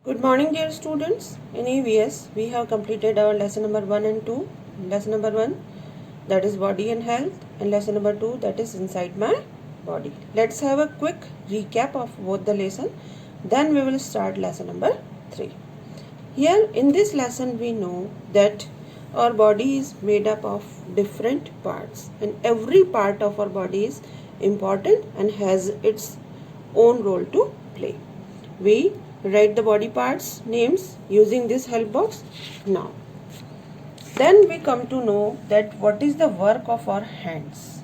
Good morning, dear students. In EVS, we have completed our lesson number 1 and 2. Lesson number 1, that is body and health, and lesson number 2, that is inside my body. Let's have a quick recap of both the lesson. Then we will start lesson number 3. Here in this lesson, we know that our body is made up of different parts, and every part of our body is important and has its own role to play. We write the body parts names using this help box now. Then we come to know that what is the work of our hands.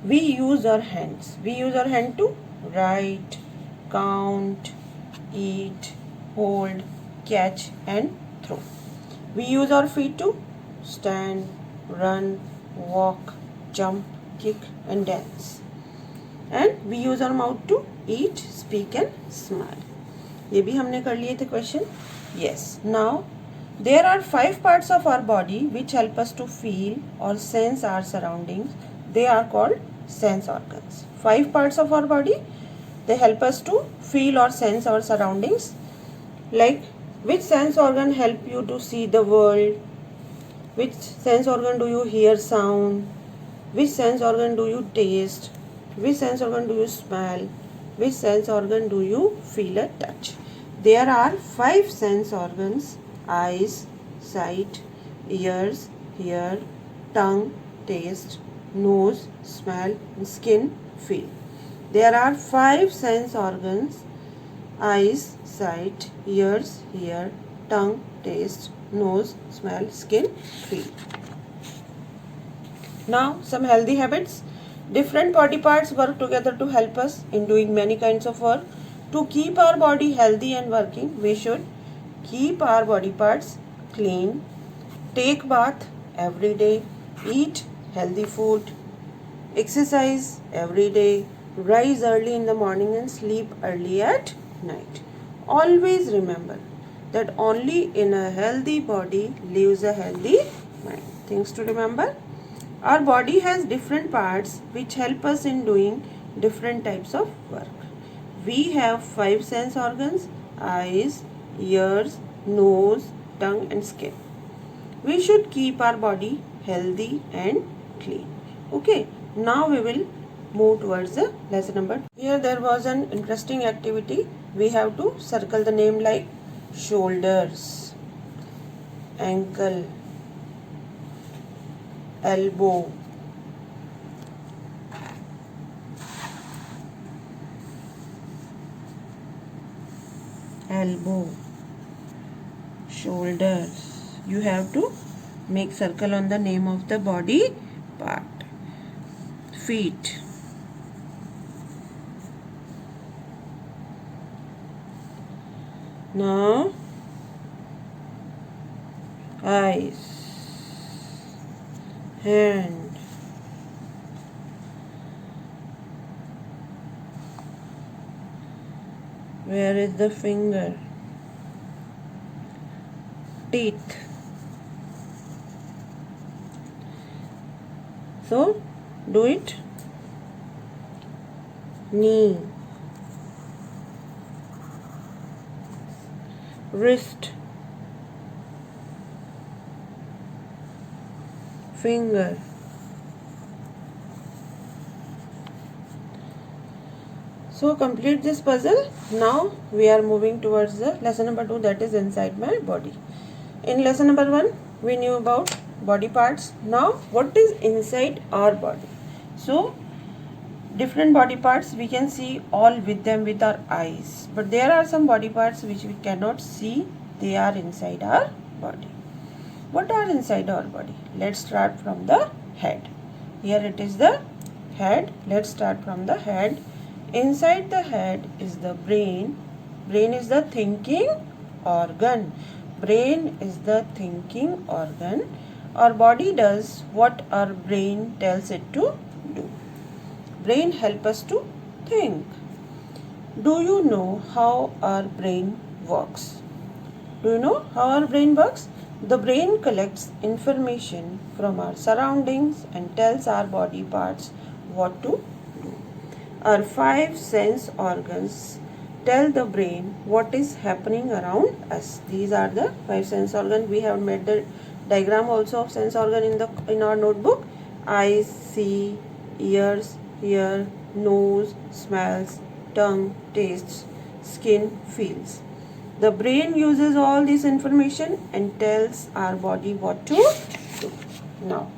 We use our hands. We use our hand to write, count, eat, hold, catch and throw. We use our feet to stand, run, walk, jump, kick and dance. And we use our mouth to eat, speak and smile. ये भी हमने कर लिए थे question. Yes. Now there are 5 parts of our body which help us to feel or sense our surroundings. They are called sense organs. 5 parts of our body, they help us to feel or sense our surroundings. Like, which sense organ help you to see the world? Which sense organ do you hear sound? Which sense organ do you taste? Which sense organ do you smell? Which sense organ do you feel a touch? There are 5 sense organs: eyes, sight, ears, hear, tongue, taste, nose, smell, and skin, feel. There are 5 sense organs: eyes, sight, ears, hear, tongue, taste, nose, smell, skin, feel. Now some healthy habits. Different body parts work together to help us in doing many kinds of work. To keep our body healthy and working, we should keep our body parts clean, take bath every day, eat healthy food, exercise every day, rise early in the morning and sleep early at night. Always remember that only in a healthy body lives a healthy mind. Things to remember. Our body has different parts which help us in doing different types of work. We have 5 sense organs: eyes, ears, nose, tongue and skin. We should keep our body healthy and clean. Okay, now we will move towards the lesson number. Here there was an interesting activity. We have to circle the name like shoulders, ankle, elbow, shoulders. You have to make circle on the name of the body part. Feet, now eyes, hand, where is the finger, teeth. So do it. Knee, wrist, finger, so complete this puzzle. Now we are moving towards the lesson number 2, that is inside my body. In lesson number 1 we knew about body parts. Now what is inside our body? So different body parts we can see all with them with our eyes, but there are some body parts which we cannot see. They are inside our body. What are inside our body? Let's start from the head. Here it is the head. Let's start from the head. Inside the head is the brain. Brain is the thinking organ. Brain is the thinking organ. Our body does what our brain tells it to do. Brain helps us to think. Do you know how our brain works? Do you know how our brain works? The brain collects information from our surroundings and tells our body parts what to do. Our 5 sense organs tell the brain what is happening around us. These are the 5 sense organs. We have made the diagram also of sense organ in our notebook. Eyes see, ears hear, nose smells, tongue tastes, skin feels. The brain uses all this information and tells our body what to do. Now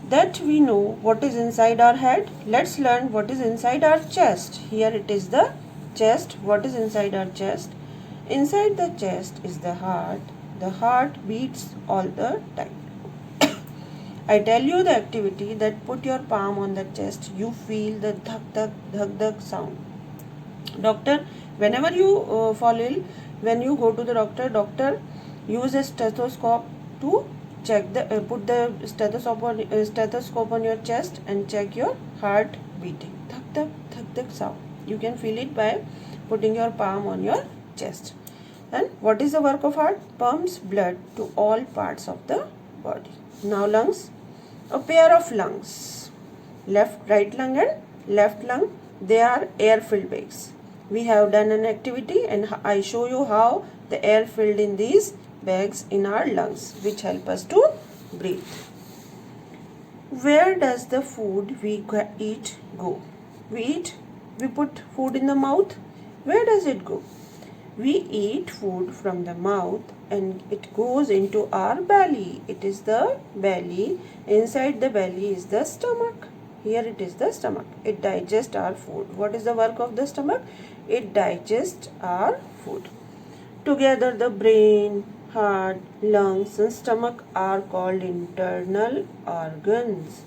that we know what is inside our head, let's learn what is inside our chest. Here it is the chest. What is inside our chest? Inside the chest is the heart. The heart beats all the time. I tell you the activity that put your palm on the chest. You feel the dhak dhak dhak dhak sound. Doctor, whenever you fall ill, when you go to the doctor use a stethoscope to check the put the stethoscope on your chest and check your heart beating. Dhak dhak sound. You can feel it by putting your palm on your chest. And what is the work of heart? Pumps blood to all parts of the body. Now lungs. A pair of lungs, right lung and left lung, they are air filled bags. We have done an activity and I show you how the air filled in these bags in our lungs, which help us to breathe. Where does the food we eat go? We put food in the mouth. Where does it go? We eat food from the mouth and it goes into our belly. It is the belly. Inside the belly is the stomach. Here it is the stomach. It digests our food. What is the work of the stomach? It digests our food. Together the brain, heart, lungs and stomach are called internal organs.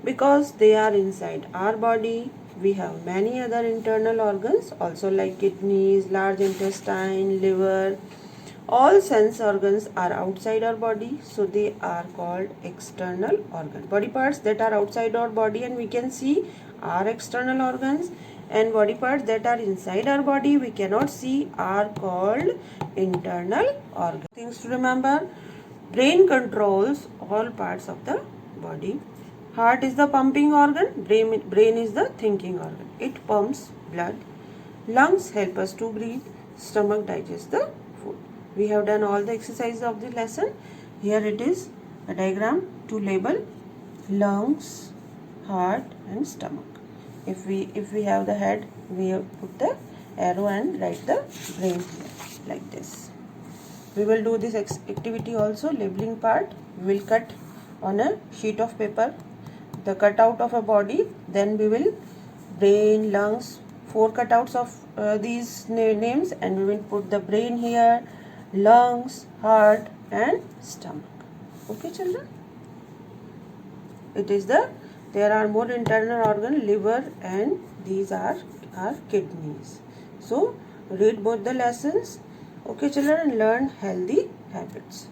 Because they are inside our body, we have many other internal organs also like kidneys, large intestine, liver. All sense organs are outside our body, so they are called external organs. Body parts that are outside our body and we can see are external organs, and body parts that are inside our body we cannot see are called internal organs. Things to remember: brain controls all parts of the body. Heart is the pumping organ, brain is the thinking organ. It pumps blood. Lungs help us to breathe. Stomach digests the food. We have done all the exercises of the lesson. Here it is a diagram to label lungs, heart and stomach. If we have the head, we have put the arrow and write the brain here like this. We will do this activity also, labeling part. We will cut on a sheet of paper the cutout of a body, then we will brain, lungs, 4 cutouts of these names, and we will put the brain here, lungs, heart and stomach. Okay children? There are more internal organ, liver, and these are our kidneys. So read both the lessons. Okay children, and learn healthy habits.